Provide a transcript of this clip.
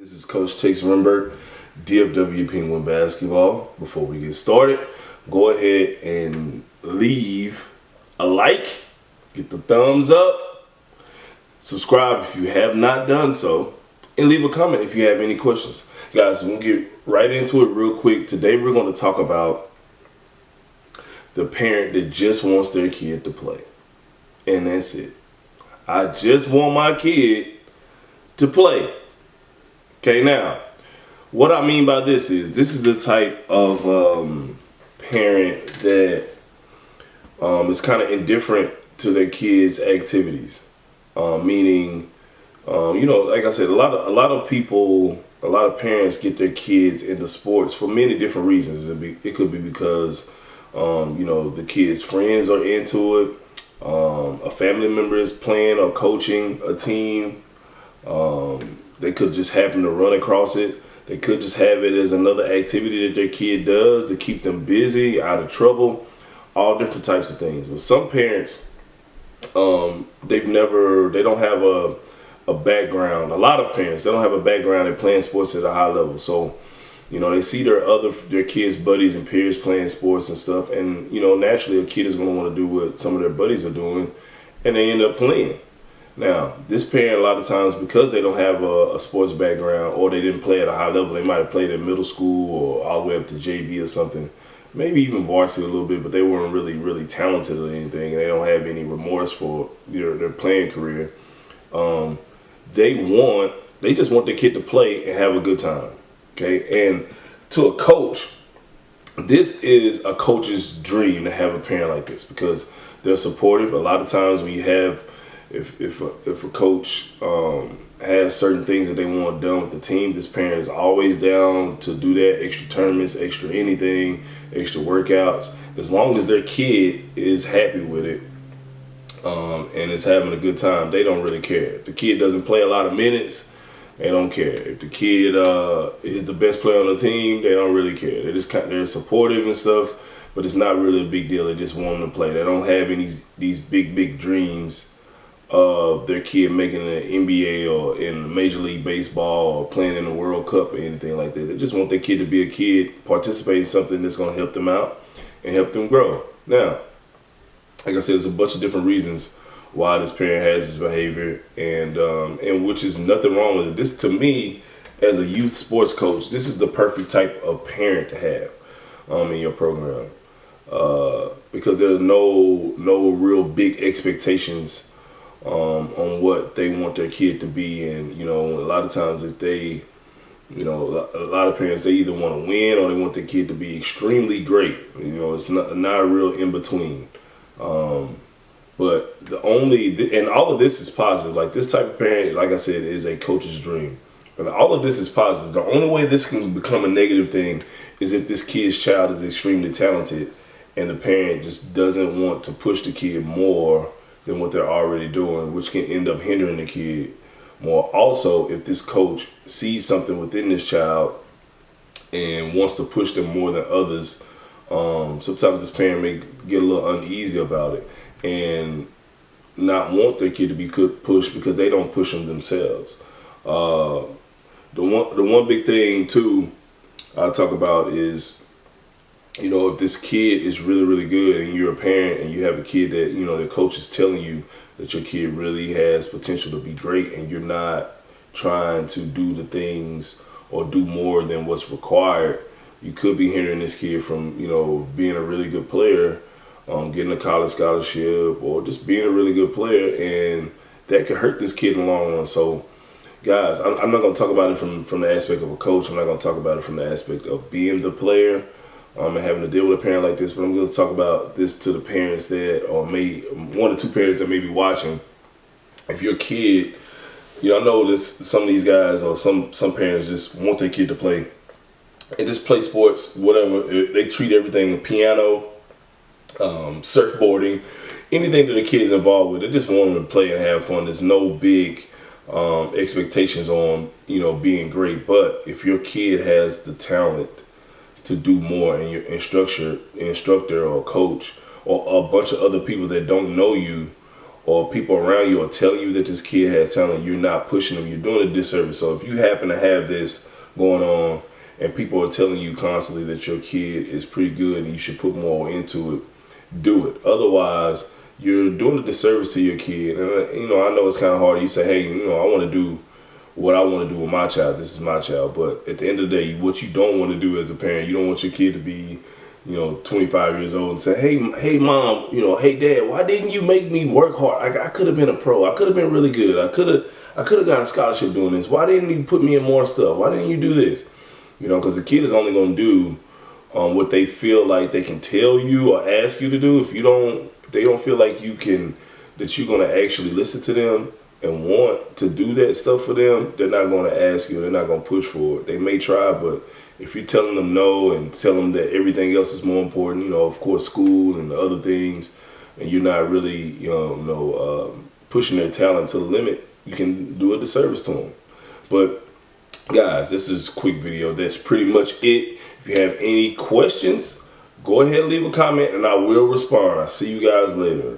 This is Coach Takes Renberg, DFW Penguin Basketball. Before we get started, go ahead and leave a like, get the thumbs up, subscribe if you have not done so, and leave a comment if you have any questions. Guys, we'll get right into it real quick. Today we're going to talk about the parent that just wants their kid to play. And that's it. I just want my kid to play. Okay, now, what I mean by this is the type of parent that is kind of indifferent to their kids' activities. Meaning, like I said, a lot of people, a lot of parents get their kids into sports for many different reasons. It could be because, the kids' friends are into it. A family member is playing or coaching a team. They could just happen to run across it. They could just have it as another activity that their kid does to keep them busy, out of trouble, all different types of things. But some parents, they don't have a background. A lot of parents, they don't have a background in playing sports at a high level. So, they see their kids' buddies and peers playing sports and stuff. And, naturally a kid is going to want to do what some of their buddies are doing, and they end up playing. Now, this parent, a lot of times, because they don't have a sports background or they didn't play at a high level, they might have played in middle school or all the way up to JV or something, maybe even varsity a little bit, but they weren't really, really talented or anything, and they don't have any remorse for their playing career. They just want their kid to play and have a good time, okay? And to a coach, this is a coach's dream to have a parent like this because they're supportive. A lot of times when you have If a coach has certain things that they want done with the team, this parent is always down to do that, extra tournaments, extra anything, extra workouts. As long as their kid is happy with it and is having a good time, they don't really care. If the kid doesn't play a lot of minutes, they don't care. If the kid is the best player on the team, they don't really care. They're supportive and stuff, but it's not really a big deal. They just want them to play. They don't have these big dreams of their kid making an NBA or in Major League Baseball or playing in the World Cup or anything like that. They just want their kid to be a kid, participate in something that's going to help them out and help them grow. Now, like I said, there's a bunch of different reasons why this parent has this behavior, and which is nothing wrong with it. This, to me, as a youth sports coach, this is the perfect type of parent to have in your program because there are no real big expectations on what they want their kid to be. And a lot of times if they a lot of parents, they either want to win or they want their kid to be extremely great. It's not a real in between. But and all of this is positive. Like, this type of parent, like I said, is a coach's dream. And all of this is positive. The only way this can become a negative thing is if this kid's child is extremely talented and the parent just doesn't want to push the kid more than what they're already doing, which can end up hindering the kid more. Also, if this coach sees something within this child and wants to push them more than others, sometimes this parent may get a little uneasy about it and not want their kid to be pushed because they don't push them themselves. The one big thing too I talk about is, if this kid is really, really good and you're a parent and you have a kid that, the coach is telling you that your kid really has potential to be great, and you're not trying to do the things or do more than what's required, you could be hindering this kid from, being a really good player, getting a college scholarship, or just being a really good player, and that could hurt this kid in the long run. So, guys, I'm not going to talk about it from the aspect of a coach. I'm not going to talk about it from the aspect of being the player and having to deal with a parent like this, but I'm going to talk about this to the parents that, or one or two parents that may be watching. If your kid, I know some of these guys or some parents just want their kid to play and just play sports, whatever. They treat everything, piano, surfboarding, anything that the kid's involved with, they just want them to play and have fun. There's no big expectations on, being great. But if your kid has the talent to do more, and your instructor or coach or a bunch of other people that don't know you or people around you are telling you that this kid has talent, you're not pushing them, you're doing a disservice. So if you happen to have this going on and people are telling you constantly that your kid is pretty good and you should put more into it, do it. Otherwise, you're doing a disservice to your kid. And you know, I know it's kind of hard. You say, hey, you know, I want to do what I want to do with my child. This is my child. But at the end of the day, what you don't want to do as a parent, you don't want your kid to be, you know, 25 years old and say, hey mom, you know, hey dad, why didn't you make me work hard? I could have been a pro. I could have been really good. I could have got a scholarship doing this. Why didn't you put me in more stuff? Why didn't you do this? You know, because the kid is only going to do what they feel like they can tell you or ask you to do. If they don't feel like that you're going to actually listen to them and want to do that stuff for them, they're not going to ask you. They're not going to push for it. They may try, but if you're telling them no and tell them that everything else is more important, you know, of course, school and the other things, and you're not really, pushing their talent to the limit, you can do a disservice to them. But guys, this is a quick video. That's pretty much it. If you have any questions, go ahead and leave a comment and I will respond. I'll see you guys later.